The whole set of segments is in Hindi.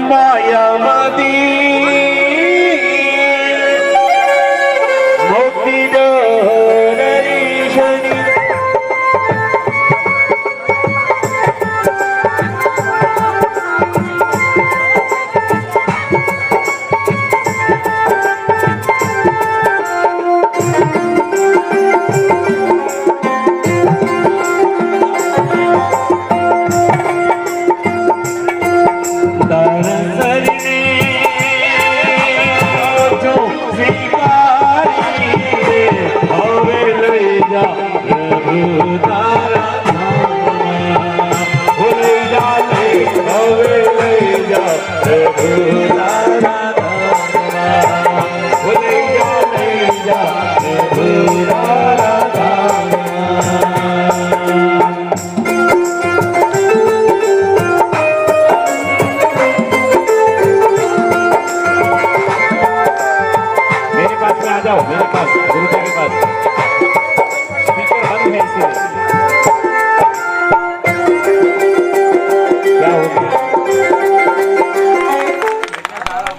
मायावती मुक्ति दर्शनी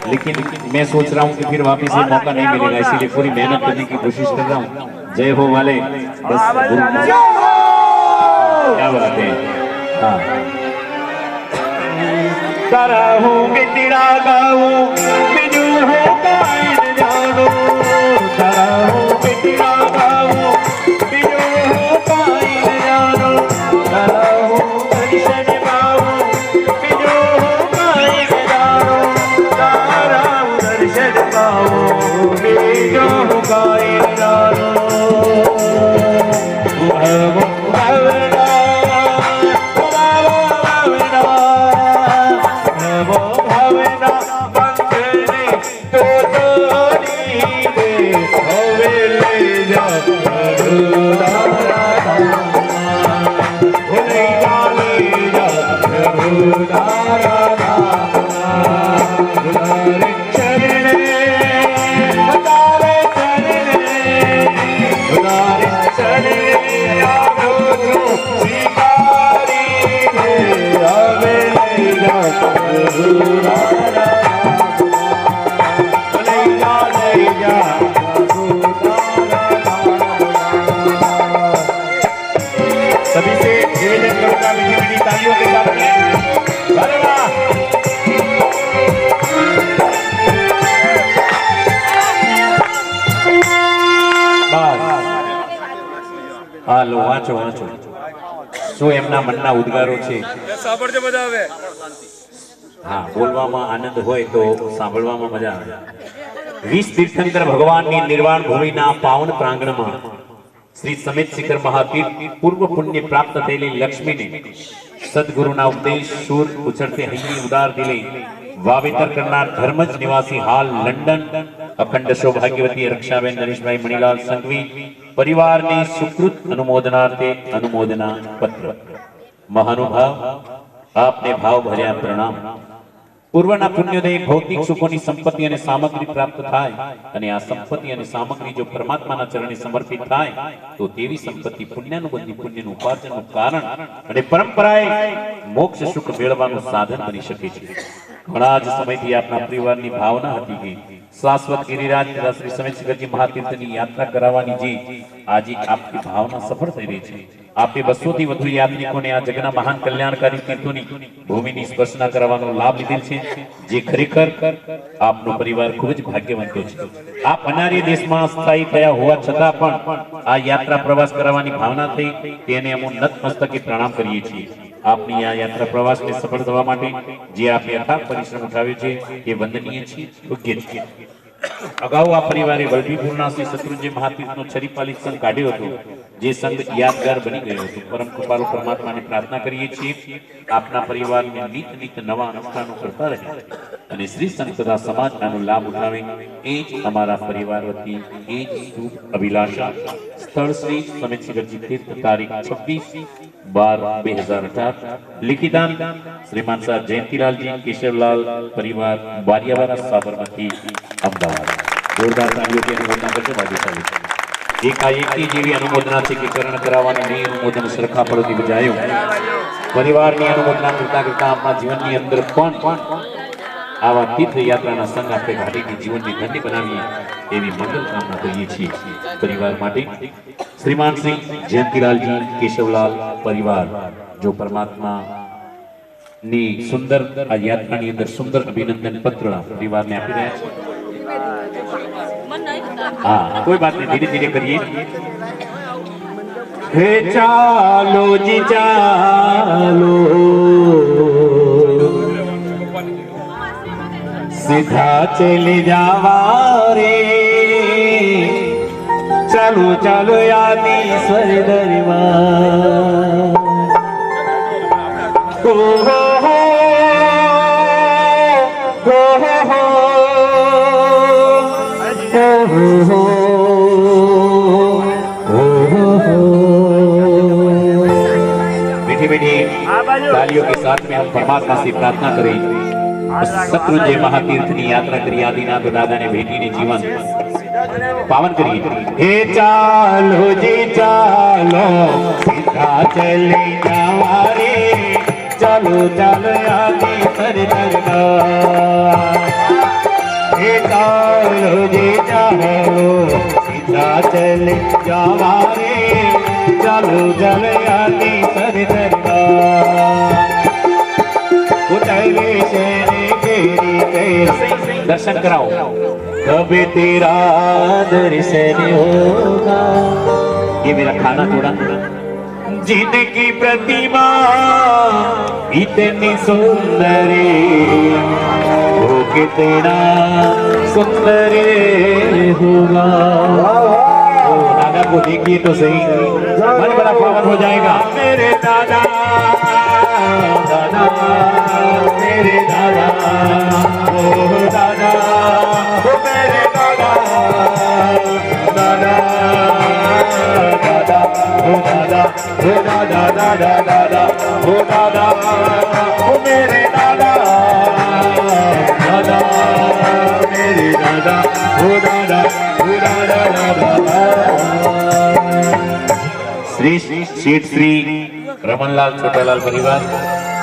लेकिन मैं सोच रहा हूँ कि फिर वापिस ये मौका नहीं मिलेगा, इसीलिए पूरी मेहनत करने की कोशिश कर रहा हूँ। जय हो वाले बस क्या बात है। हाँ कराहूँ बिजड़ा गाऊँ बिजू हो कायद जानो कराहूँ बिजड़ा गाऊँ बिजू हो कायद जानो कराहूँ दर्शन पाऊँ बिजू हो कायद जानो कराहूँ दर्शन पाऊँ बिजू हो कायद जानो सभी से निवेदन करूंगा मीठी तालियों के साथ હાલો વાંચો વાંચો શું એમના મનના ઉદ્ગારો છે સાંભળજો મજા આવે હા બોલવામાં આનંદ હોય તો સાંભળવામાં મજા આવે 20 તીર્થંકર ભગવાનની નિર્વાણ ભૂમિના પાવન પ્રાંગણમાં श्री समेत शिखर महातीर्थ पूर्व पुण्य प्राप्त थयेली लक्ष्मी ने सद्गुरुना उपदेश सूर उछळते हૈયે उदार दिले वावेतर करनार धर्मज निवासी हाल लंडन अखंड सौभाग्यवती रक्षाबेन नरेशभाई मणिलाल संघवी परिवार ने सुकृत अनुमोदनार्थे अनुमोदना पत्र महानुभाव आपने भाव भर्या प्रणाम पूर्वना पुण्योदय भौतिक सुखोनी संपत्ति અને સામગ્રી પ્રાપ્ત થાય અને આ સંપત્તિ અને સામગ્રી જો પરમાત્માના ચરણે સમર્પિત થાય તો તેવી સંપત્તિ પુણ્યાનુબંધી પુણ્યનું ઉપાર્જનનું કારણ અને પરંપરાએ મોક્ષ સુખ મેળવવાનું સાધન બની શકે છે ઘણા જ સમયથી આપના પરિવારની ભાવના હતી કે શાશ્વત ગિરિરાજ શ્રી સમેત શિખરજી મહાતીર્થની યાત્રા કરાવવાની જે આજે આપની ભાવના સફળ થઈ રહી છે आपे 200 થી વધુ યાત્રિકોને આ જગના મહાન કલ્યાણકારી તીર્થોની ભૂમિની સ્પર્શના કરવાનો લાભ લીધેલ છે જે ખરેખર આપનો પરિવાર ખૂબ જ ભાગ્યવંતો છે આપ અનાર્ય દેશમાં સ્થાયી થયા હોવા છતાં પણ આ યાત્રા પ્રવાસ કરવાની ભાવના થઈ તેને અમે નતમસ્તકે પ્રણામ કરીએ છીએ આપની આ યાત્રા પ્રવાસને સફળ થવા માટે જે આપે અથાગ પરિશ્રમ ઉઠાવ્યો છે એ વંદનીય છે યોગ્ય છે અગાઉ આ પરિવારે વલભીપુરના શ્રી શત્રુંજય મહાતીર્થનો છરીપાલિત સંઘ કાઢ્યો હતો જે સંઘ યાદગાર બની ગયો હતો પરમ કૃપાળુ પરમાત્માને પ્રાર્થના કરીએ છીએ આપના પરિવારને નિત નિત નવા અનુષ્ઠાનો કરતા રહે અને શ્રી સંઘ તથા સમાજનો લાભ ઉઠાવે એ જ અમારા પરિવાર વતી એ જ શુભ અભિલાષા સ્થળ શ્રી સમેત શિખરજી तीर्थ तारीख 26/12/2018 लिखितान श्रीमान साहब जयंतीलाल जी केशवलाल परिवार बारियावाड़ा साबरमती अमदावाद जोरदार तालियों की अनुमोदना करके भाग्यशाली एकाएकी जेवी अनुमोदना से कि करण करावानी नहीं अनुमोदन सरखा पड़ती बजायो પરિવારની અનુમોદના કરતા કરતા આપણા જીવનની અંદર પણ આવા તીર્થયાત્રાના સંગ આપણે ઘાટીની જીવનની ધન્ય બનાવીએ એવી મંગલ કામના કરીએ છીએ પરિવાર માટે શ્રીમાન શ્રી જયંતિલાલજી કેશવલાલ પરિવાર જો પરમાત્મા ની સુંદર આ યાત્રાની અંદર સુંદર અભિનંદન પત્ર પરિવારને આપી રહ્યા છે हाँ कोई बात नहीं धीरे धीरे करिए हे चालो जी चालो सीधा चले जावा रे चलो चलो यादीश्वर दरबार हो हो हो मीठी मीठी तालियों के साथ में हम परमात्मा से प्रार्थना करें शत्रुंजय महातीर्थ की यात्रा करी आदिनाथ दादा ने भेटी ने जीवन पावन करिए हे चालो जी चालो सीधा चले जावा रे चलो चलो आदि सर दरबार हे चालो जी चालो सीधा चले जावा रे चलो चलो आदि सर दरबार उतरे शेरे केरी कैसे दर्शन कराओ कभी तेरा दर्शन होगा ये मेरा खाना थोड़ा जिनकी प्रतिमा इतनी सुंदर वो कितना सुंदर होगा दादा को देखिए तो सही मन बड़ा पावन हो जाएगा मेरे दादा दादा मेरे दादा ओ दादा ओ मेरे दादा दादा दादा ओ दादा ओ दादा दादा दादा ओ दादा ओ मेरे दादा दादा मेरे दादा ओ दादा दादा श्री शेठ श्री रमनलाल छोटालाल परिवार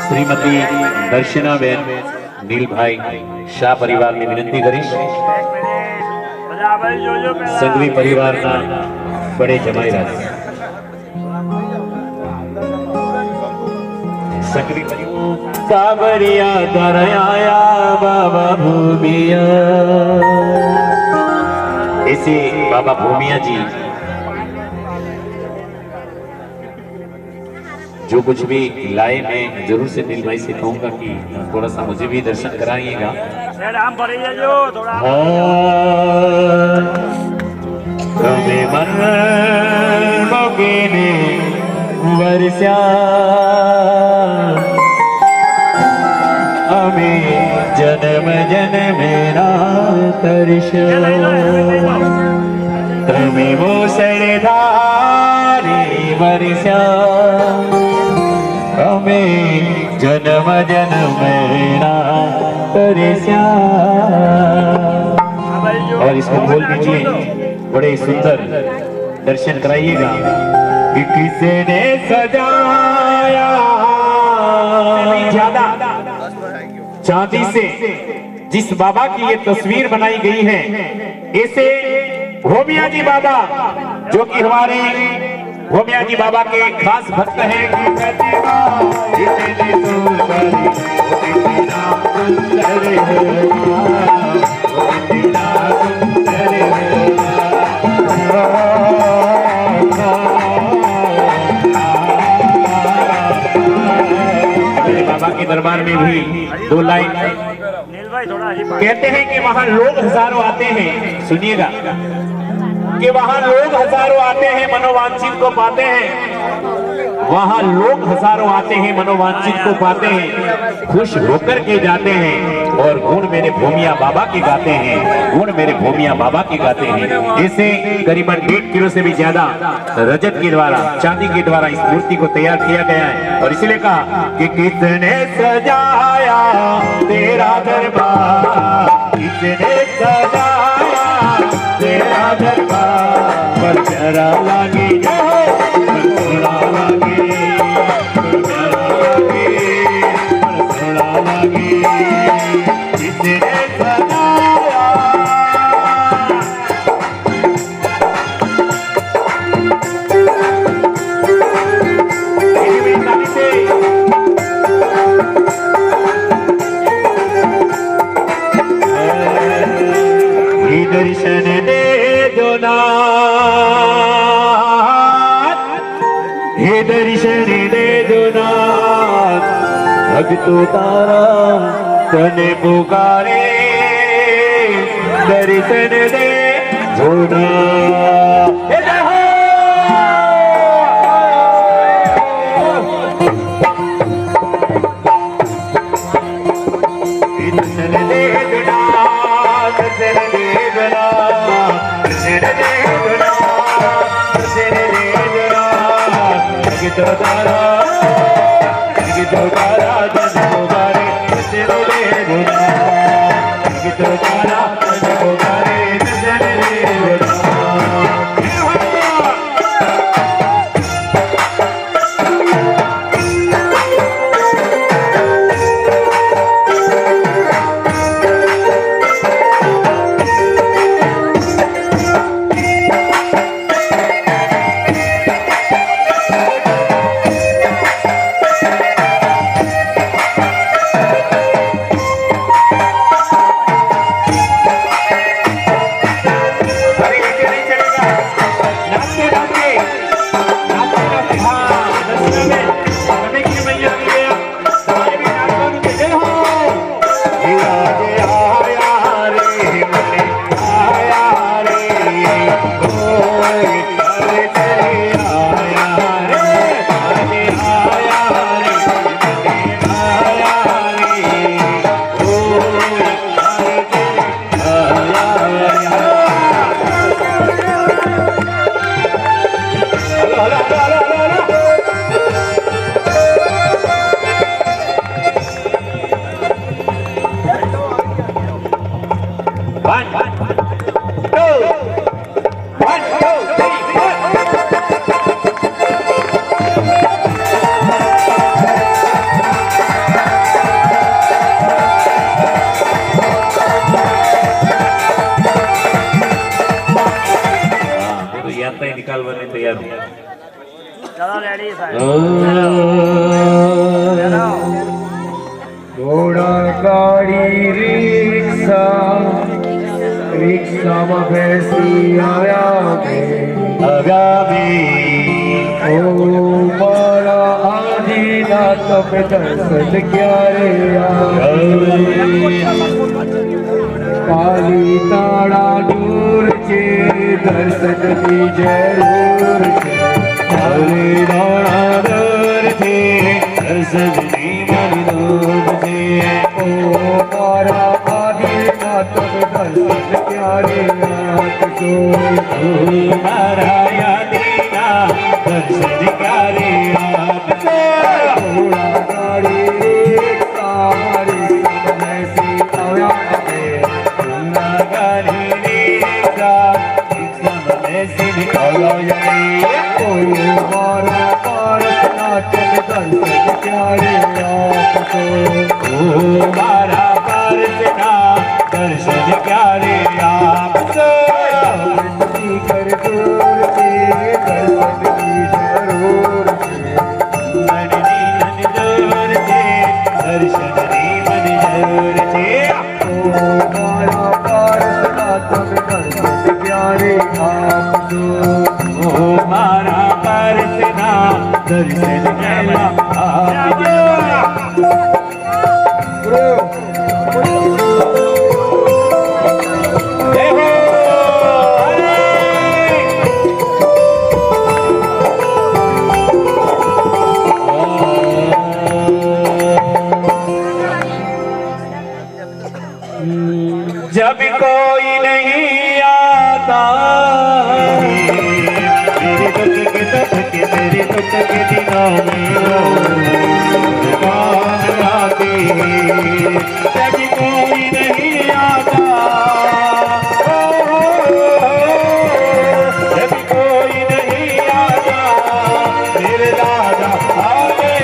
श्रीमती दर्शनाबेन नीलभाई शाह परिवार ने विनंती करीश संघवी परिवार ना बड़े जमाई राज संघवी कावरिया दरया बाबा भूमिया ऐसे बाबा भूमिया जी जो कुछ भी लाए मैं जरूर से नील भाई से कहूंगा कि थोड़ा सा मुझे भी दर्शन कराइएगा तुम्हें मन मोगे वर्षा हमें जन्म जन्म तरस तुम्हें वो सरदारी वर्षा हमें जन्म जन्म तरसा और इसको बोल दीजिए बड़े सुंदर दर्शन कराइएगा कि किसने सजाया ज्यादा चांदी से जिस बाबा की ये तस्वीर बनाई गई है ऐसे भूमिया जी बाबा जो कि हमारे भूमिया जी बाबा के खास भक्त हैं बाबा के दरबार में भी दो लाइन कहते हैं कि वहां लोग हजारों आते हैं सुनिएगा कि वहां लोग हजारों आते हैं मनोवांछित को पाते हैं वहां लोग हजारों आते हैं मनोवांछित को पाते हैं खुश होकर के जाते हैं और गुण मेरे भूमिया बाबा के गाते हैं गुण मेरे भूमिया बाबा के गाते हैं इसे करीबन 1.5 किलो से भी ज्यादा रजत के द्वारा चांदी के द्वारा इस मूर्ति को तैयार किया गया है और इसलिए कहा कि किसने सजाया तेरा दरबार किसने सजाया तेरा दरबार पर जरा लगी दर्शन दे दुनाथ भक्तो तारा तने पुकारे दर्शन दे दुनाथ निकालवानी तैयार चलो रेडी घोड़ा गाड़ी रिक्शा रिक्शा में बैसी आया ओ मारा आधी रात में दर्शन क्या रे काली ताड़ा दूर छे दर्शन की जरूर छे काली ताड़ा दूर छे दर्शन की जरूर छे ओ मारा आधी रात में दर्शन क्या रे मारा यादीना दर्शन क्या रे घोड़ा गाड़ी रिक्शा रिक्शा में बैसी आया दर्शन प्यारे आप कर दूर से दर्शन की जरूर दर्शन मन जरूर थे मारा पारसनाथ दर्शन प्यारे आप मारा परसना दर्शन प्यारा आप जब कोई नहीं आता मेरे दुख के दिनों में आते जब कोई नहीं आता जब कोई नहीं आता मेरे दादा आगे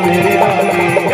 मेरे आगे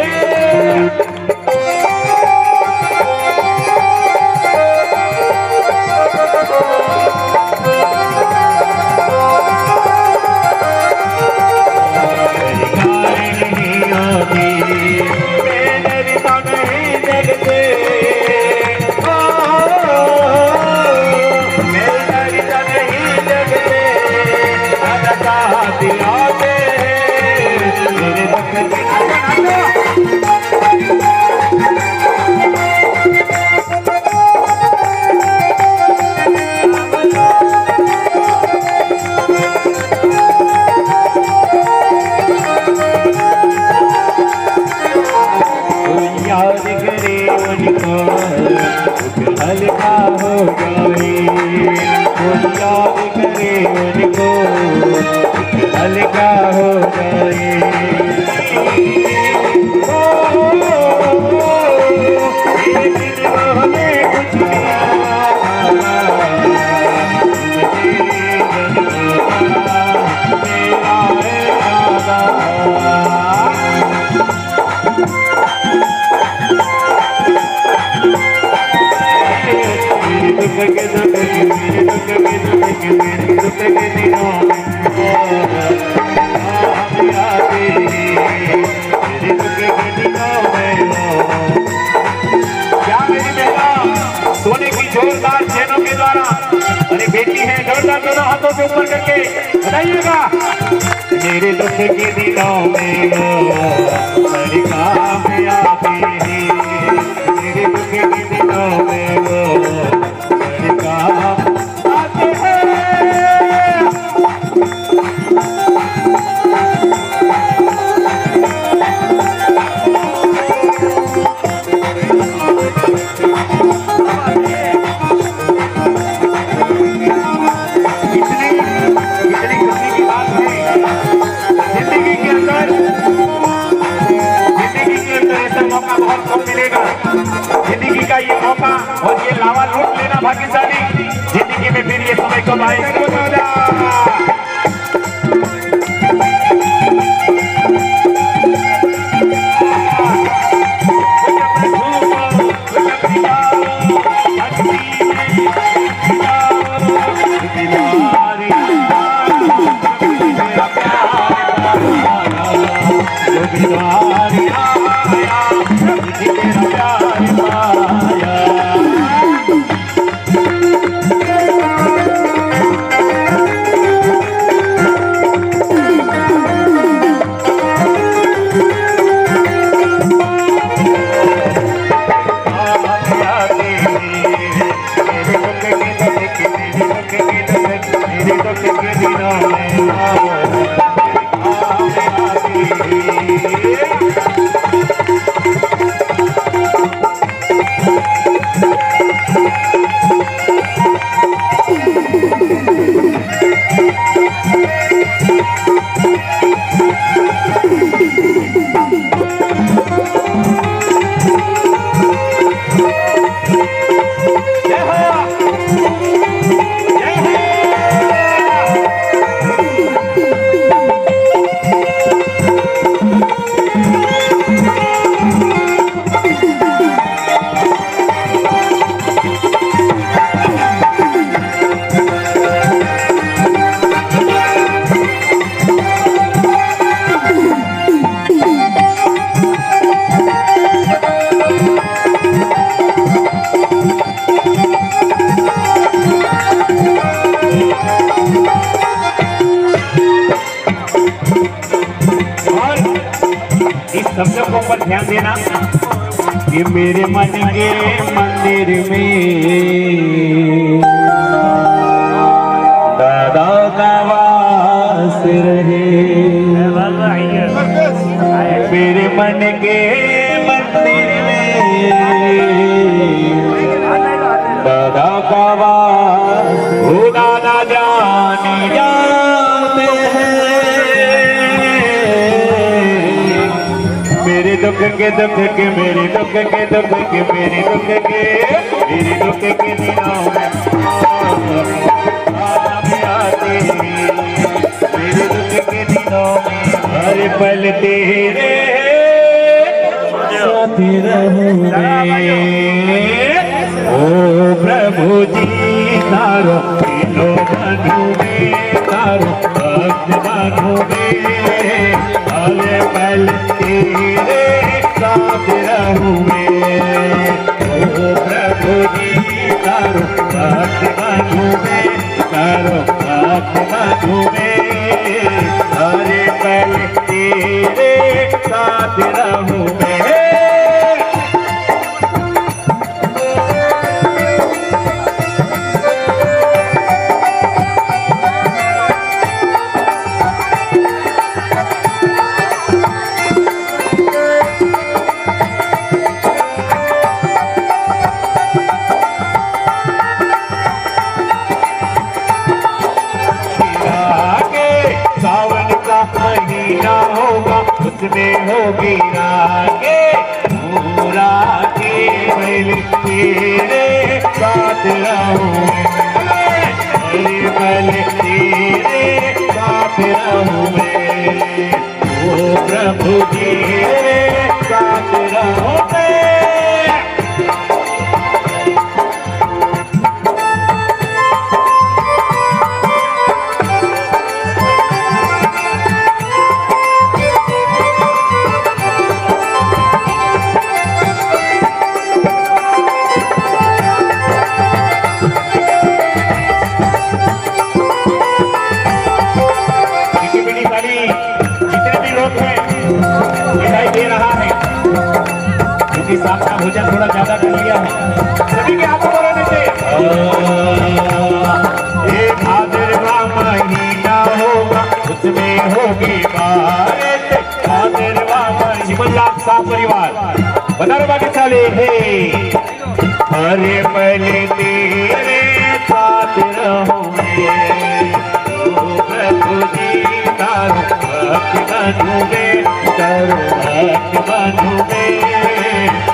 के दुख के मेरे दुख के दुख के मेरे दुख के दिनों में मेरे दुख के दिनों में क्या मेरी बेटा सोने की जोरदार चैनों के द्वारा अरे बेटी है जोरदार दोनों हाथों से ऊपर करके बताइएगा मेरे दुख के दिनों में मेरी काम आती है मेरे दुख के दिनों में मेरी काम आती है जिंदगी का ये मौका और ये लावा लूट लेना भाग्यशाली जिंदगी में फिर ये समय कब आएगा शब्दों पर ध्यान देना कि मेरे मन के मंदिर में दादा का वास रहे मेरे मन के मंदिर में दादा का वास हो दादा जाने जाते हैं मेरे दुख के मेरे दुख के मेरे दुख के दिनों में आते मेरे दुख के दिनों में हर पल तेरे साथ रहूंगे ओ प्रभु जी तारो दिलो बनूंगे तारो भक्त बनूंगे हर पल तेरे साथ रहूंगे ओ प्रभु जी तारो भक्त बनूंगे तारो भक्त बनूंगे हर पल तेरे साथ रहूंगे महीना होगा उसमें होगी रागे पूरा केवल तेरे साथ रहूंगे केवल तेरे साथ रहूंगे ओ प्रभु जी साथ रहूंगे संस्कृति लोक में दिखाई दे रहा है, क्योंकि सांप का भोजन थोड़ा ज्यादा कर लिया है। सभी के हाथों पर होने से ये भादरवा महीना होगा, उसमें होगी बारिश। भादरवा महीना सांप परिवार बता बाकी साले है। हरे पहले तेरे साथ रहूंगे, प्रभु जी तारो भक्त बनूंगे, तारो भक्त बनूंगे।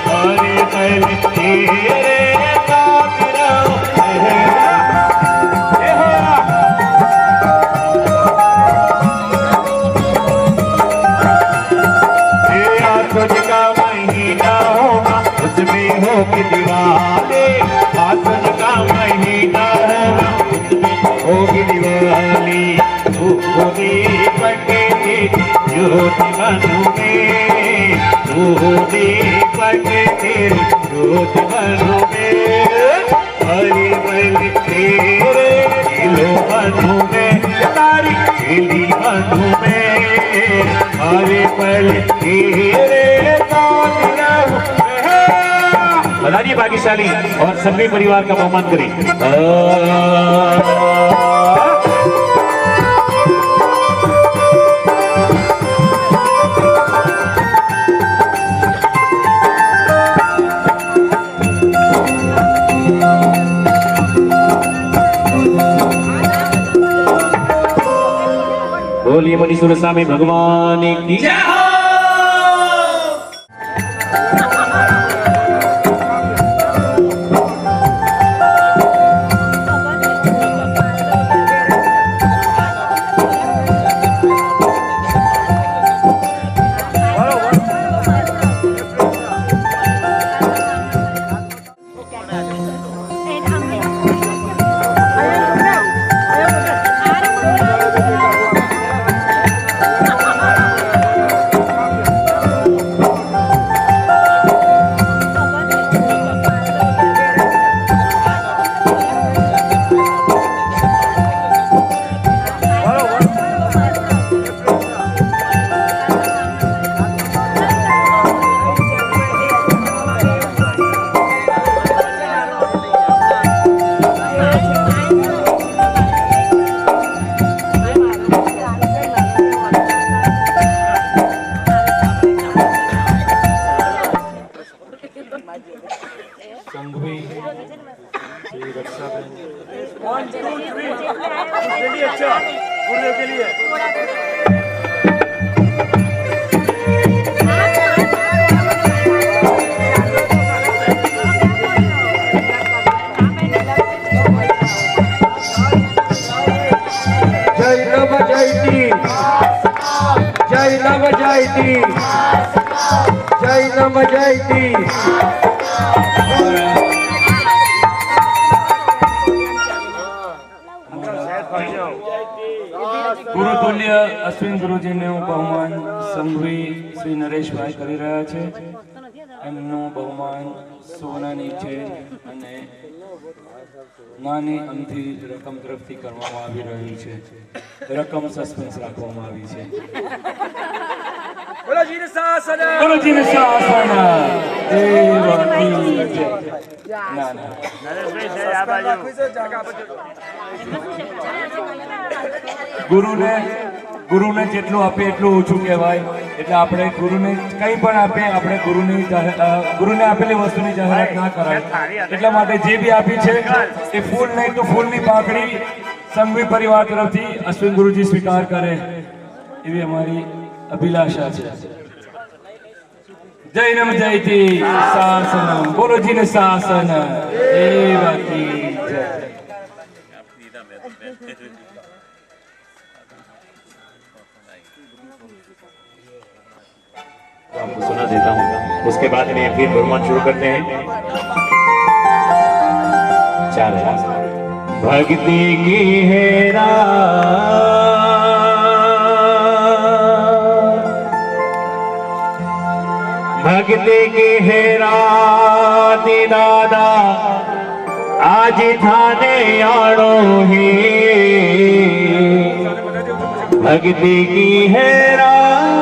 हरे पहले तेरे साथ रहूंगे। आसुज का महीना होगा, उसमें होगी दिवाली। आसुज का महीना होगा, उसमें होगी दिवाली। तू दीपक की ज्योति बनूंगे, तू दीपक तेरी ज्योति बनूंगे। हरे बल तेरे दिलो बनूंगे, तारी दिली बनूंगे। हरे बल तेरे बधाई भाग्यशाली और सभी परिवार का बहुमान करें। बोलिए मणिसुर स्वामी भगवान की जय हो। संघवी श्री रक्षाबेन अच्छा गुरुदेव के लिए जय नव जयती, जय नव जयती, जय नव जयती। ગુરુતુલ્ય અશ્વિન ગુરુજીનું બહુમાન સંઘવી શ્રી નરેશભાઈ કરી રહ્યા છે. એમનું બહુમાન સોનાની છે અને નાની અમથી રકમ તરફથી કરવામાં આવી રહ્યું છે. રકમ સસ્પેન્સ રાખવામાં આવી છે. ગુરુજીને શાસન ગુરુજીને શાસન દેવકી જય. ના ના નરેશભાઈ છે આ બાજુ ગુરુને જેટલું આપે એટલું ઓછું કહેવાય. એટલે આપણે ગુરુને કંઈ પણ આપે, આપણે ગુરુને આપેલી વસ્તુની જાહેરાત ના કરાય. એટલા માટે જે બી આપી છે એ ફૂલ નહીં તો ફૂલની પાંખડી સંઘવી પરિવાર તરફથી અશ્વિન ગુરુજી સ્વીકાર કરે એવી અમારી અભિલાષા છે. જય નમ જયતી શાસન, ગુરુજીને શાસન દેવકી જય. आपको सुना देता हूँ, उसके बाद में फिर भगवान शुरू करते हैं. चार भक्ति की है भक्ति की है रात दादा आज थाने आड़ो ही. भक्ति की है रात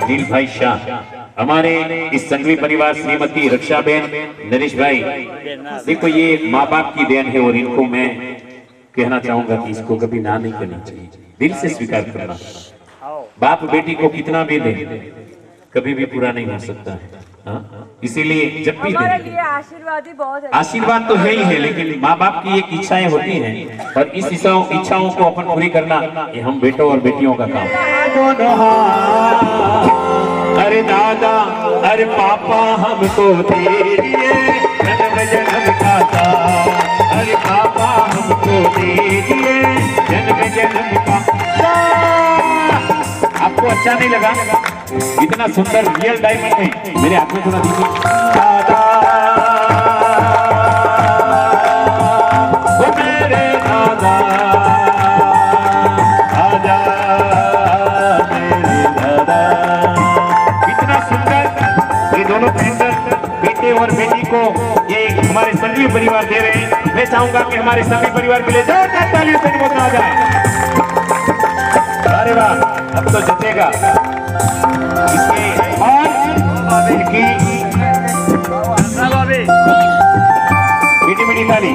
दिल भाई शाह, हमारे इस संघवी परिवार श्रीमती रक्षाबेन, नरेश भाई, देखो ये माँ बाप की देन है और इनको मैं कहना चाहूंगा कि इसको कभी ना नहीं करना चाहिए, दिल से स्वीकार करना। बाप बेटी को कितना भी दे कभी भी पूरा नहीं हो सकता है। हाँ? इसीलिए जब भी हमारे दे लिए आशीर्वाद ही बहुत है। आशीर्वाद तो है ही है, लेकिन माँ बाप की एक इच्छाएं होती हैं और इस इच्छाओं को अपन पूरी करना ये हम बेटों और बेटियों का काम है। दोनों हाथ, अरे दादा अरे पापा हमको दे दिए जन्म जन्म का दान, अरे पापा हमको दे दिए जन्म जन्म का दान। आपको अच्छा नहीं लगा? इतना सुंदर रियल डायमंड है, मेरे हाथ में थोड़ा दीजिए। दादा वो मेरे दादा, आजा मेरे दादा। इतना सुंदर ये दोनों पेंडल बेटे और बेटी को ये हमारे संघवी परिवार दे रहे हैं। मैं चाहूंगा कि हमारे संघवी परिवार के लिए जोरदार तालियों से निमंत्रण आ जाए। अरे वाह, अब तो जतेगा इसके और इनकी मीठी मीठी ताली।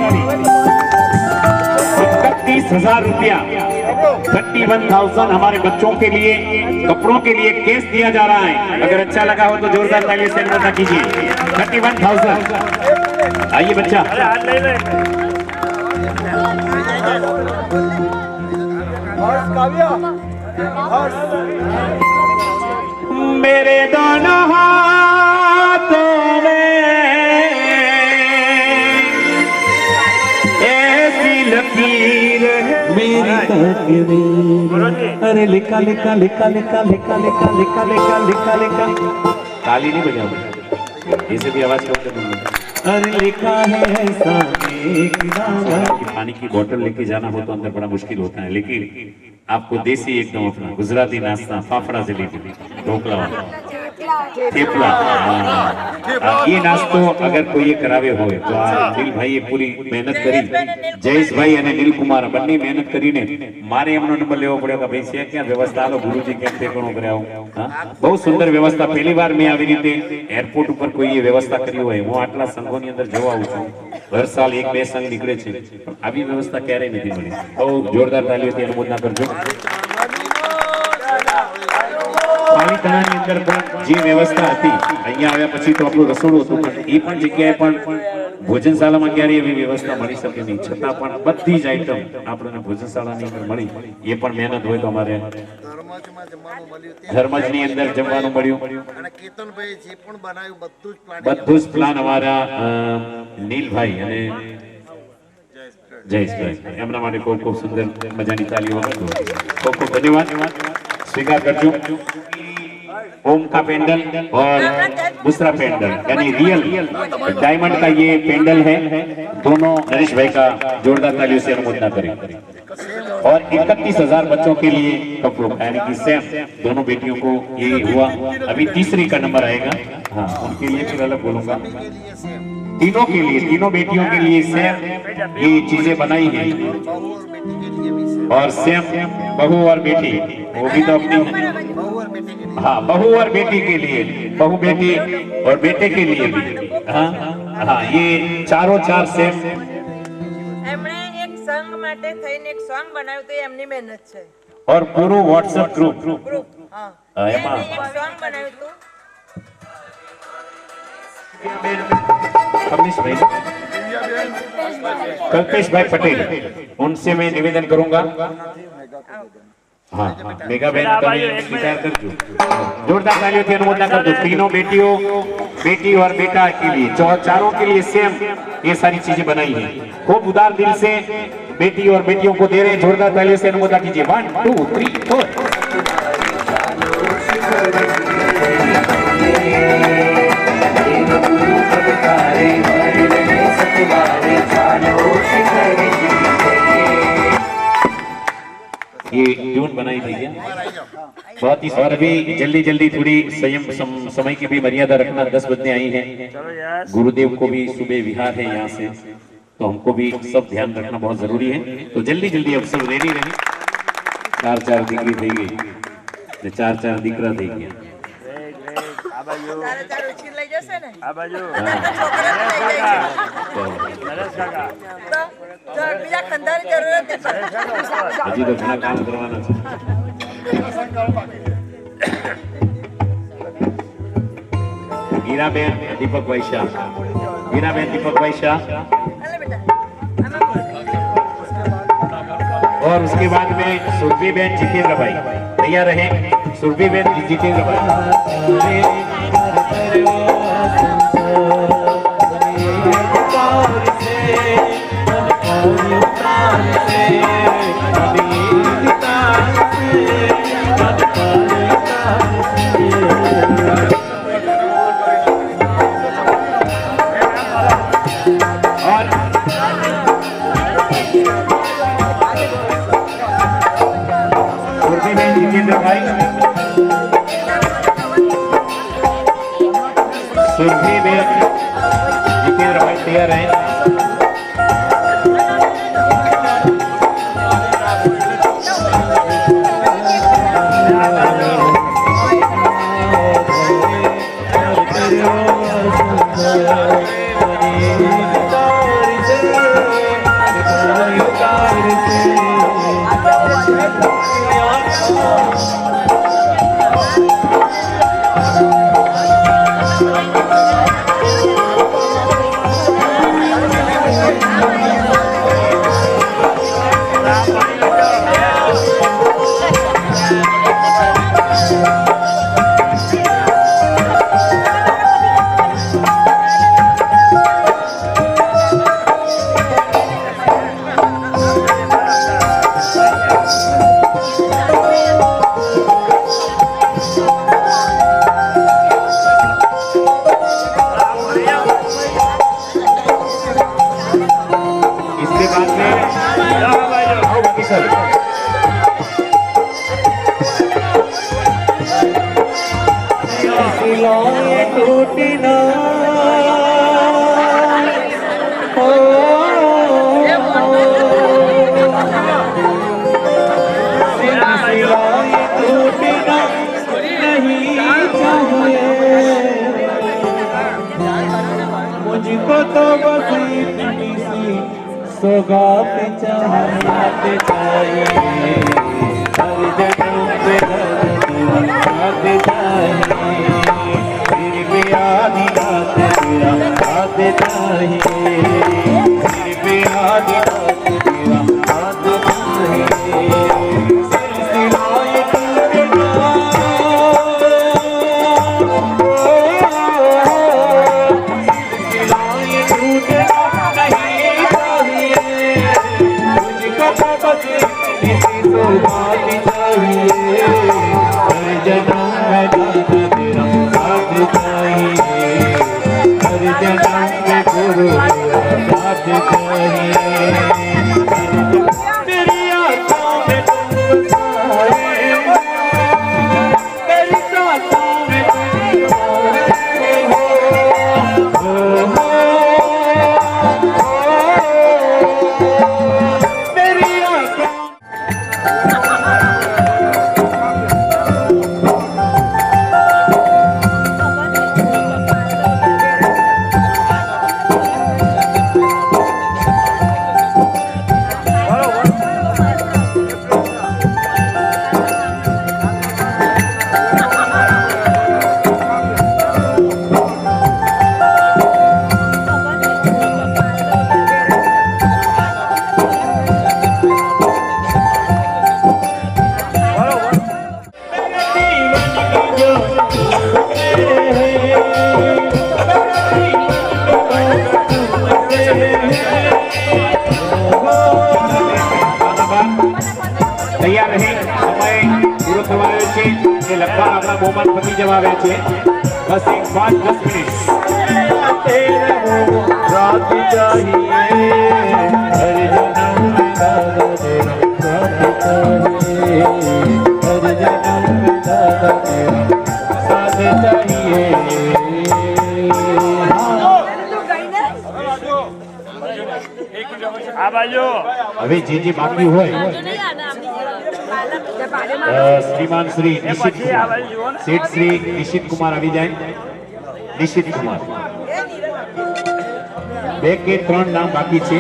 31,000 रुपया 31,000 हमारे बच्चों के लिए कपड़ों के लिए केस दिया जा रहा है। अगर अच्छा लगा हो तो जोरदार ताली से निमंत्रण कीजिए। 31,000। आइए बच्चा, मेरे दोनों हाथों में ऐसी लकीर है मेरी तकदीर। अरे लिखा लिखा लिखा लिखा लिखा लिखा लिखा लिखा लिखा लिखा। ताली नहीं बजाओ, इसे भी आवाज कम कर दूंगा। अरे लिखा है ऐसा एक नाम। पानी की बोतल लेके जाना हो तो अंदर बड़ा मुश्किल होता है, लेकिन आपको देसी एकदम अपना गुजराती नाश्ता फाफड़ा जलेबी ढोकला थेपला, ये नाश्तो अगर कोई ये करावे हो तो दिल भाई ये पूरी मेहनत करी, जयेश भाई અને નીલ કુમાર બંને મહેનત કરીને મારે એમનો નંબર લેવો પડ્યો કે ભાઈ છે ક્યાં વ્યવસ્થા આલો ગુરુજી કેમ ઠેકાણું કર્યા। હા, બહુ સુંદર વ્યવસ્થા, પહેલી વાર મેં આવી રીતે એરપોર્ટ ઉપર કોઈ એ વ્યવસ્થા કરી હોય। હું આટલા સંઘોની અંદર જોવા આવું છું, હર સાલ 1-2 સંઘ નીકળે છે, પણ આવી વ્યવસ્થા ક્યારેય નથી મળી। બહુ જોરદાર તાલીઓથી અનુમોદના કરજો। પાલીતાણાની અંદર પણ જે વ્યવસ્થા હતી, અહીંયા આવ્યા પછી તો આપણું રસોડું હતું, પણ એ પણ જગ્યાએ પણ ભોજનશાળામાં ક્યારે એવી વ્યવસ્થા મળી શકે નહીં, છતાં પણ બધી જ આઈટમ આપણને ભોજનશાળાની અંદર મળી। એ પણ મહેનત હોય તો અમારે ધર્મજની અંદર જમવાનું મળ્યું અને કેતનભાઈ જે પણ બનાવ્યું બધું જ પ્લાન અમારા નીલભાઈ અને જયેશભાઈ, એમના માટે ખૂબ ખૂબ સુંદર મજાની તાલીઓ આપજો। ખૂબ ખૂબ ધન્યવાદ, स्वीकार करजो। ओम का पेंडल और दूसरा पेंडल यानी रियल डायमंड का ये पेंडल है, दोनों नरेश भाई का जोरदार तालियों से अनुमोदना करें। और 31,000 बच्चों के लिए कपड़ों का यानी कि सेम दोनों बेटियों को ये हुआ। अभी तीसरी का नंबर आएगा, हाँ उनके लिए फिर अलग बोलूंगा। तीनों के लिए, तीनों बेटियों के लिए सेम ये चीजें बनाई है और सेम बहू और बेटी, वो भी तो अपनी, हाँ बहू और बेटी के लिए, बहू बेटी और बेटे के लिए भी, हाँ हाँ ये चारों चार सेम। એમણે એક સંઘ માટે થઈને એક સોંગ બનાવ્યું તો એમની મહેનત છે। और पूरो व्हाट्सएप ग्रुप હા, એમાં એક સોંગ બનાવ્યું હતું। कल्पेश भाई पटेल, उनसे मैं निवेदन करूंगा हाँ मेघाबेन તમે વિચાર કરજો जोरदार तालियों से अनुमोदन कर दो तीनों बेटियों बेटी और बेटा के लिए चारों के लिए सेम ये सारी चीजें बनाई है खूब उदार दिल से बेटी और बेटियों को दे रहे हैं जोरदार तालियों से अनुमोदन कीजिए 1 2 3 4 ये ट्यून बनाई थी क्या बहुत ही और अभी जल्दी जल्दी थोड़ी संयम समय की भी मर्यादा रखना 10 बजने आई है गुरुदेव को भी सुबह विहार है यहाँ से तो हमको भी सब ध्यान रखना बहुत जरूरी है तो जल्दी जल्दी अब सब रेडी रही 4 દીકરી થઈ ગઈ ને 4 દીકરા થઈ ગયા તારે તારે ઉછીર લઈ જશે ને આ બાજુ છોકરા લઈ જાય નરેશ કાકા તો જો બીજા ખંડાની જરૂરત નથી હજી તો ઘણા કામ કરવાના છે हीराबेन दीपक वैश्या हीराबेन दीपक वैश्या અલે બેટા આમાં और उसके बाद में सुरभीबेन जितेंद्र भाई तैयार रहे सुरभीबेन जितेंद्र भाई जितेंद्र भाई सुरभीबेन जितेंद्र भाई तैयार हैं मुझको तो बस इतनी सी सौगात चाहिए हर जन्म पे रात चाहिए फिर भी आधी रात तेरा रात चाहिए फिर भी आधी रात तेरा रात चाहिए सिलसिलाए કોમન પતિ જવા આવે છે બસ એક 5-10 મિનિટ रात चाहिए हर जन्म में दादा तेरा साथ चाहिए हर जन्म में दादा तेरा साथ चाहिए આ બાજુ હવે જે બાકી હોય શ્રીમાન શ્રી નિશિત કુમાર શેઠ શ્રી નિશિત કુમાર આવી જાય નિશિત કુમાર 2 के 3 नाम बाकी छे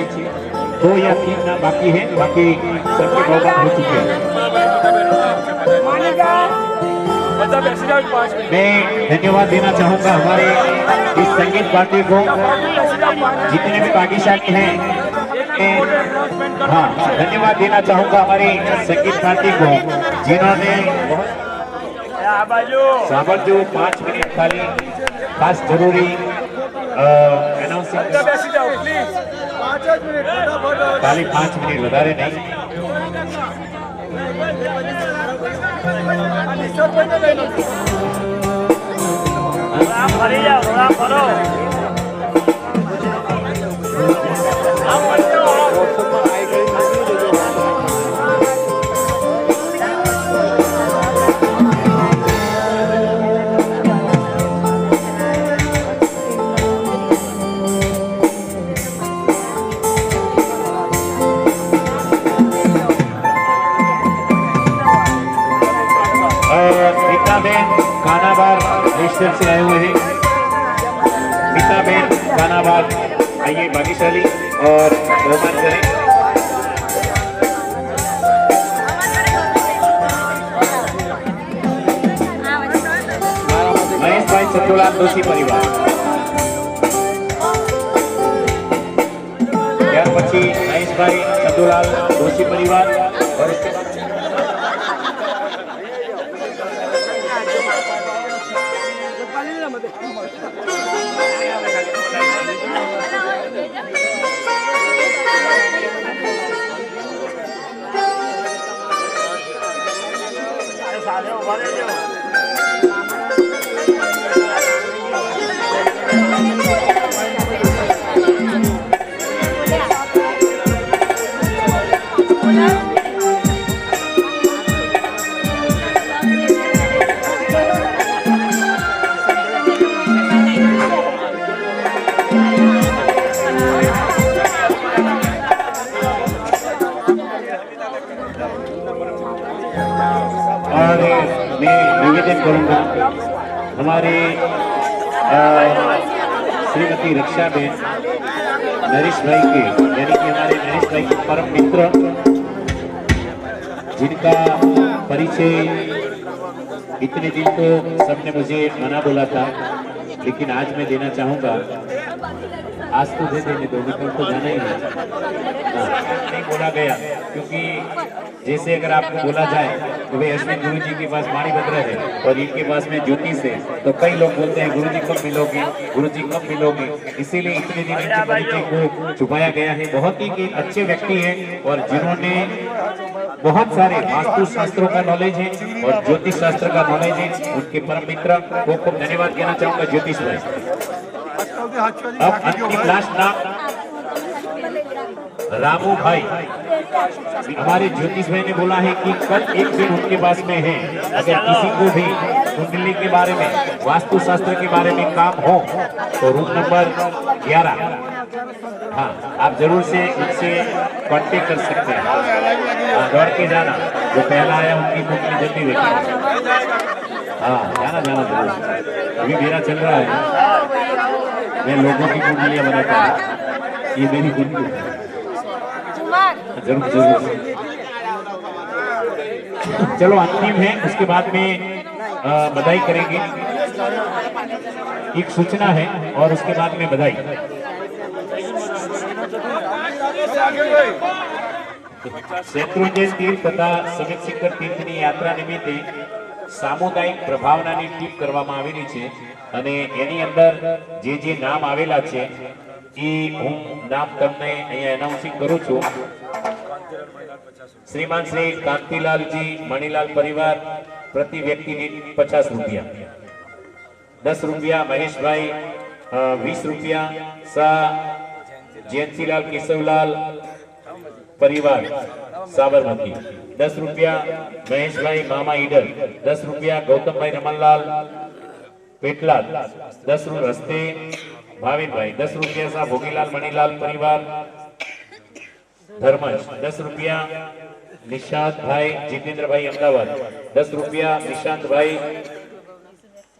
2 या 3 नाम बाकी है बाकी सबके प्रोग्राम हो चुके हैं मैं धन्यवाद देना चाहूंगा हमारे इस संगीत पार्टी को जितने भी भाग्यशाली हैं हाँ धन्यवाद देना चाहूंगा हमारी संगीत पार्टी को जिन्होंने આ બાજુ सामर्थ्य 5 मिनट खाली खास जरूरी अनाउंसिंग खाली 5 मिनट વધારે નહીં થોડા ફરી જાઓ થોડા ફરો मीताबेन खानाबाद नेशनल से आए हुए हैं मीताबेन खानाबाद आइए भाग्यशाली और बहुमान करें महेश भाई चंदूलाल दोषी परिवार ત્યાર પછી મહેશ ભાઈ ચંદુલાલ दोषी परिवार और इसके बाद સાથે ઉભા રહેજો और मैं निवेदन करूंगा हमारे श्रीमती रक्षा बेन नरेश भाई के यानी कि हमारे नरेश भाई के परम मित्र जिनका परिचय इतने दिन तो सबने मुझे मना बोला था लेकिन आज मैं देना चाहूंगा आज तो दे देने दो कल तो जाना ही नहीं बोला गया क्योंकि जैसे अगर आपको बोला जाए तो भाई अश्विन गुरु जी के पास माणीभद्र है और इनके पास में ज्योतिष है तो कई लोग बोलते हैं गुरु जी कब मिलोगे गुरु जी कब मिलोगे इसीलिए इतने दिन इनके परिचय को छुपाया गया है बहुत ही एक अच्छे व्यक्ति हैं और जिन्होंने बहुत सारे वास्तु शास्त्रों का नॉलेज है और ज्योतिष शास्त्र का नॉलेज है उनके परम मित्र को खूब धन्यवाद कहना चाहूंगा ज्योतिष भाई अब अंतिम लास्ट नाम रामू भाई हमारे ज्योतिष भाई ने बोला है कि कल एक दिन उनके पास में है अगर किसी को भी कुंडली के बारे में वास्तु शास्त्र के बारे में काम हो तो रूम नंबर 11 हाँ आप जरूर से उनसे कांटेक्ट कर सकते हैं दौड़ के जाना जो पहला आया उनकी कुंडली जल्दी देखी हाँ जाना जाना जरूर अभी मेरा चल रहा है मैं लोगों की कुंडलियां बनाता हूँ ये मेरी कुंडली है जरूर जरूर चलो अंतिम है उसके बाद में बधाई करेंगे एक सूचना है और उसके बाद में बधाई શેત્રુંજય તીર્થ તથા સમિત શિખર તીર્થની યાત્રા નિમિત્તે સામુદાયિક પ્રભાવનાની ટીમ કરવામાં આવેલી છે અને એની અંદર જે નામ આવેલા છે એ હું નામ તમને અહીંયા એનાઉન્સિંગ કરું છું श्रीमान श्री कांतिलाल जी मणिलाल परिवार प्रति व्यक्ति 50 रुपया, 10 रुपया महेश भाई, 20 रुपया शाह जयंतीलाल केशवलाल परिवार साबरमती, 10 रुपया महेश भाई मामा ईडर, 10 रुपया गौतम भाई रमनलाल पेटलाल, 10 रस्ते भाविन भाई, 10 रुपया शाह भोगीलाल मणिलाल परिवार धर्मज, 10 रुपया निशांत भाई जितेंद्र भाई अहमदाबाद, 10 रुपया निशांत भाई,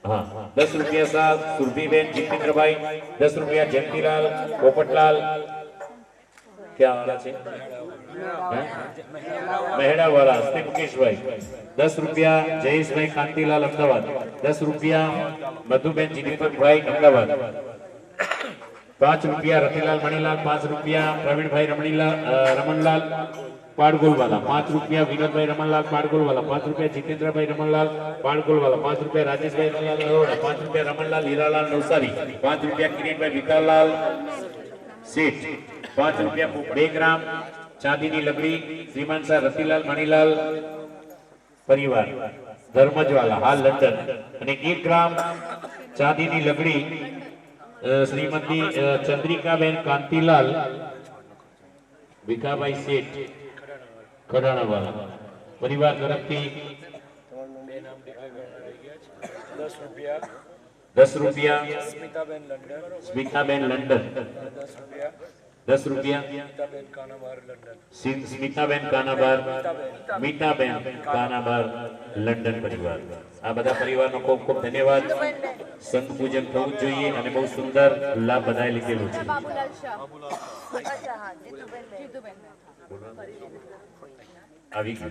हाँ 10 रुपया साहब सुरभीबेन जितेंद्र भाई, 10 रुपया जयंतीलाल पोपटलाल क्या वाला है मेहड़ा वाला हस्ते मुकेश भाई, 10 रुपया जयेश भाई कांतिलाल अहमदाबाद, 10 रुपया मधुबेन जिनेन्द्र भाई अहमदाबाद, 5 रुपया रतिलाल मणिलाल, 5 रुपया प्रवीण भाई रमनलाल पाड़गोल वाला, 5 रुपया विनोद भाई रमनलाल पाड़गोल वाला, 5 रुपया जितेंद्र भाई रमनलाल पाड़गोल वाला, 5 रुपया राजेश भाई रमनलाल अरोड़ा, 5 रुपया रमनलाल हीरालाल नवसारी, 5 रुपया किरीट भाई विकासलाल सेठ, 5 रुपया 2 ग्राम चांदीनी लकड़ी श्रीमान शाह रतिलाल मणिलाल परिवार धर्मजवाला हाल लंडन, અને 1 ગ્રામ ચાંદીની લકડી श्रीमती चंद्रिकाबेन कांतिलाल विकाभाई सेठ खडाणा वाला परिवार तरफथी 10 रुपया स्मिताबेन लंडन, 10 रुपया स्मिताबेन कानाबार मीताबेन कानाबार लंडन परिवार। आ बधा परिवारનો ખૂબ ખૂબ ધન્યવાદ। संघ पूजन થવું જ જોઈએ અને બહુ સુંદર લાભ બધાએ લીધેલું છે। બાબુલાલ શાહ અચ્છા હા જીતુબેન આવી ગયું।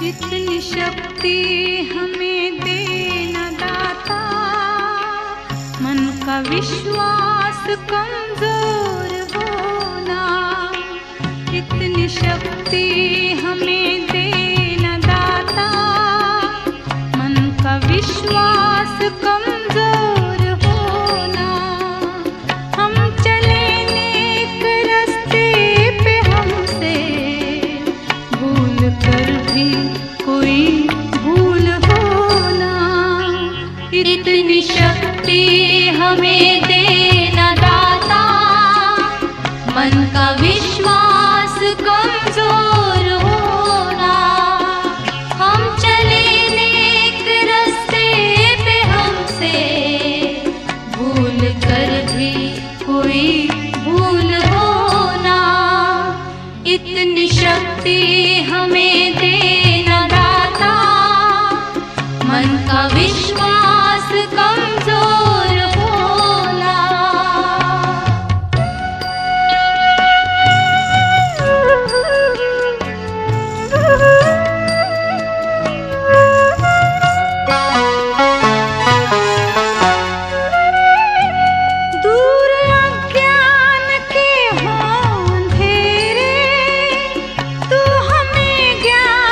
इतनी शक्ति हमें देना दाता, मन का विश्वास कमजोर होना। इतनी शक्ति हमें देना दाता, मन का विश्वास कमजोर होना। हम चले नेक रास्ते पे हमसे भूल कर भी कोई भूल होना। इतनी शक्ति हमें देना दाता, मन का विश्वास कमजोर होना। हम चले नेक रास्ते पे हमसे भूल भूल कर भी कोई भूल होना, इतनी शक्ति हमें देना दाता, मन का विश्वास कमजोर होना। दूर अज्ञान के हों अंधेरे, तू हमें ज्ञान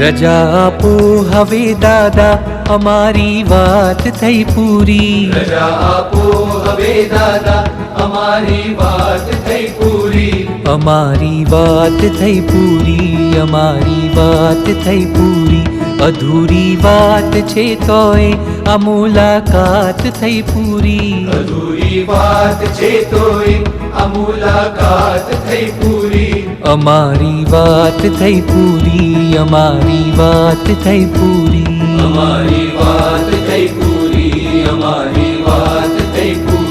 રજા આપો હવે દાદા અમારી વાત થઈ પૂરી. રજા આપો હવે દાદા અમારી વાત થઈ પૂરી. અમારી વાત થઈ પૂરી, અમારી વાત થઈ પૂરી. અધૂરી વાત છે તોય આ મુલાકાત થઈ પૂરી. અધૂરી વાત છે તોય આ મુલાકાત થઈ પૂરી. અમારી વાત થઈ પૂરી, અમારી વાત થઈ પૂરી. અમારી વાત થઈ પૂરી. અમારી વાત થઈ પૂરી.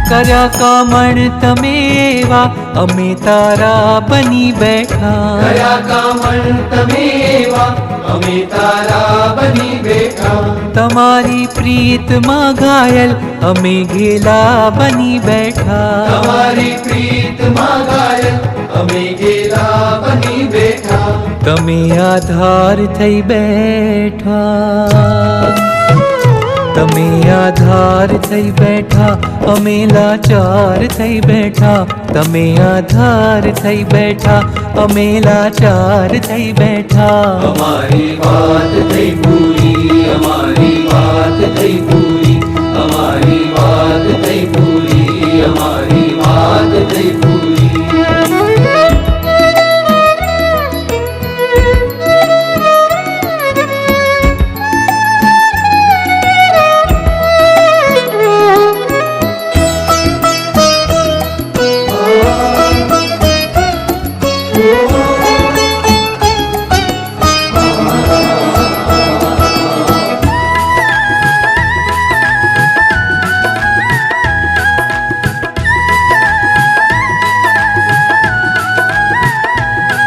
કર્યા કામણ તમે એવા અમે તારા બની બેઠા. કર્યા કામણ તમે એવા અમે તારા બની બેઠા. તમારી પ્રીતમાં ઘાયલ અમે ઘેલા બની બેઠા. તમારી પ્રીતમાં ઘાયલ અમે ગેલા બની બેઠા. તમે આધાર થઈ બેઠા. તમે આધાર થઈ બેઠા, અમે લાચાર થઈ બેઠા. તમે આધાર થઈ બેઠા, અમે લાચાર થઈ બેઠા. અમારી વાત થઈ પૂરી. અમારી વાત થઈ પૂરી. અમારી વાત થઈ પૂરી. અમારી વાત થઈ પૂરી.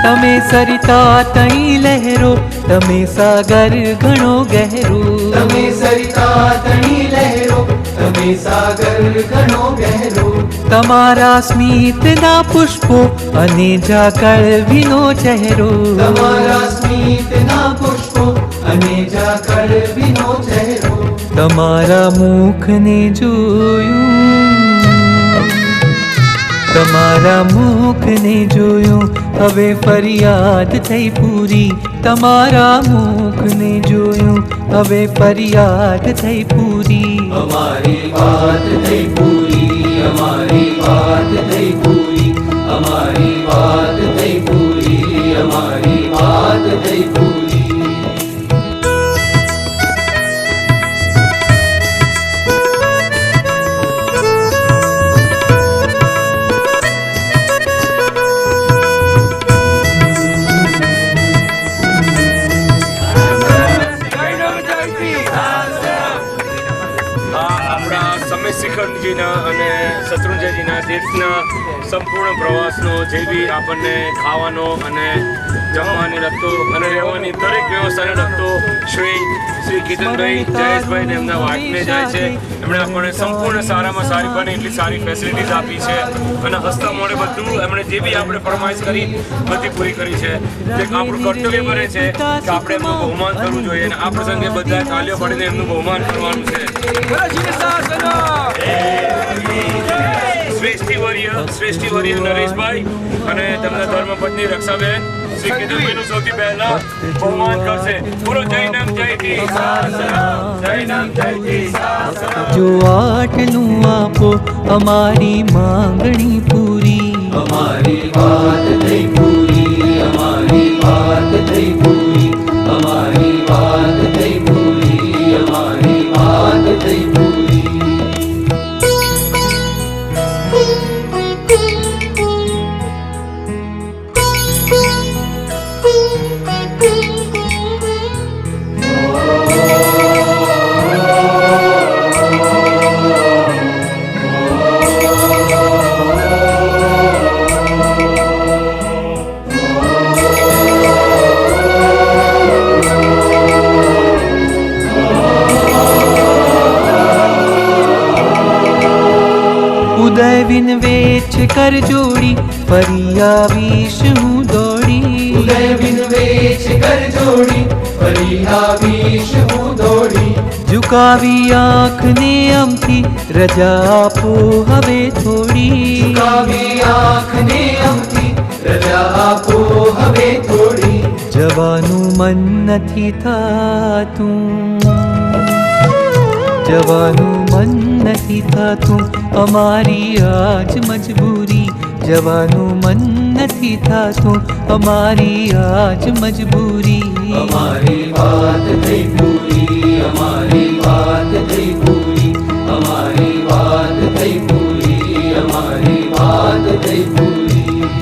તમે સરિતા તઈ લહેરો, તમે સાગર ઘણો ગહેરો. તમે સરિતા તણી લહેરો, તમે સાગર ઘણો ગહેરો. તમારા સ્મિતના પુષ્પો અને ઝાકળ ભીનો ચહેરો. તમારા સ્મિતના પુષ્પો અને ઝાકળ ભીનો ચહેરો. તમારા મુખને જોયું, તમારા મુખને જોયું હવે ફરિયાદ થઈ પૂરી. તમારા મુખને જોયું હવે ફરિયાદ થઈ પૂરી. અમારી વાત થઈ પૂરી. અમારી વાત થઈ પૂરી. અમારી વાત થઈ પૂરી. અમારી વાત થઈ પૂરી. શિખરજીના અને શત્રુંજયજીના તીર્થના સંપૂર્ણ પ્રવાસનો જે બી આપણને ખાવાનો અને જમવાને લગતો અને રહેવાની દરેક વ્યવસ્થાને લગતો શ્રી કિશનભાઈ જયેશભાઈ ને એમના વાઇફને જાય છે. એમણે આપણને સંપૂર્ણ સારામાં સારી બને એટલી સારી ફેસિલિટીઝ આપી છે અને હસતા મોડે બધું એમણે જે બી આપણે ફરમાઈશ કરી બધી પૂરી કરી છે. જે આપણું કર્તવ્ય બને છે કે આપણે એમનું બહુમાન કરવું જોઈએ અને આ પ્રસંગે બધા તાલીઓ પાડીને એમનું બહુમાન કરવાનું છે. શ્રેષ્ઠી વર્ય નરેશભાઈ અને તેમના ધર્મપત્ની રક્ષાબેન શ્રી કિશનભાઈનું સૌથી પહેલા બહુમાન કરશે. બોલો જય નામ જય કી જય નામ જય કી. જો આટલું આપો અમારી માંગણી પૂરી. અમારી વાત થઈ પૂરી. અમારી વાત થઈ પૂરી. અમારી વાત થઈ પૂરી. અમારી વાત થઈ પૂરી. बिन वेच कर जोड़ी फरी आवीश हूँ दौड़ी ઉદય બિન વેચ કર જોડી ફરી આવીશ હું દોડી झुकावी आँख ने अमथी रजा आपो हवे थोड़ी ઝુકાવી આંખને અમથી રજા આપો હવે થોડી જવાનું મન નથી થાતું જવાનું મન નથી થાતું અમારી આજ મજબૂરી જવાનું મન નથી થાતું અમારી આજ મજબૂરી અમારી વાત થઈ પૂરી અમારી વાત થઈ પૂરી અમારી વાત થઈ પૂરી અમારી વાત થઈ પૂરી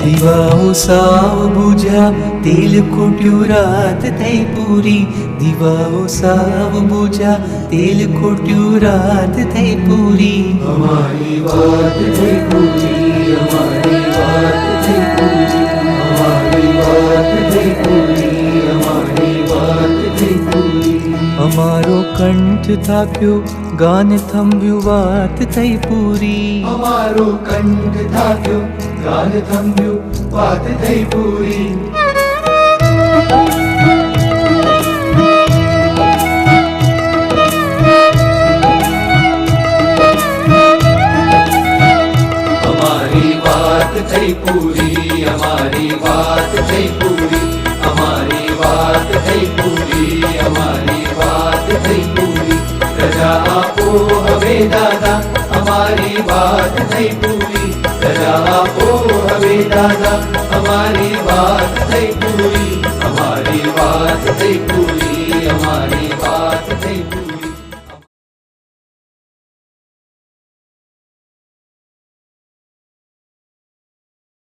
દીવાઓ સાવ બુઝા તેલ ખૂટ્યું રાત થઈ પૂરી દીવાઓ સાવ બુઝા તેલ ખૂટ્યું રાત થઈ પૂરી અમારી વાત થઈ પૂરી અમારી વાત થઈ પૂરી અમારી વાત થઈ પૂરી અમારી વાત થઈ પૂરી અમારો કંઠ થાક્યો ગાન થંભ્યું વાત થઈ પૂરી અમારો કંઠ થાક્યો ગાન થંભ્યું વાત થઈ પૂરી અમારી વાત થઈ પૂરી અમારી વાત થઈ પૂરી અમારી વાત થઈ પૂરી અમારી વાત થઈ પૂરી રજા આપો હવે દાદા અમારી વાત થઈ પૂરી રજા આપો હવે દાદા અમારી વાત થઈ પૂરી અમારી વાત થઈ પૂરી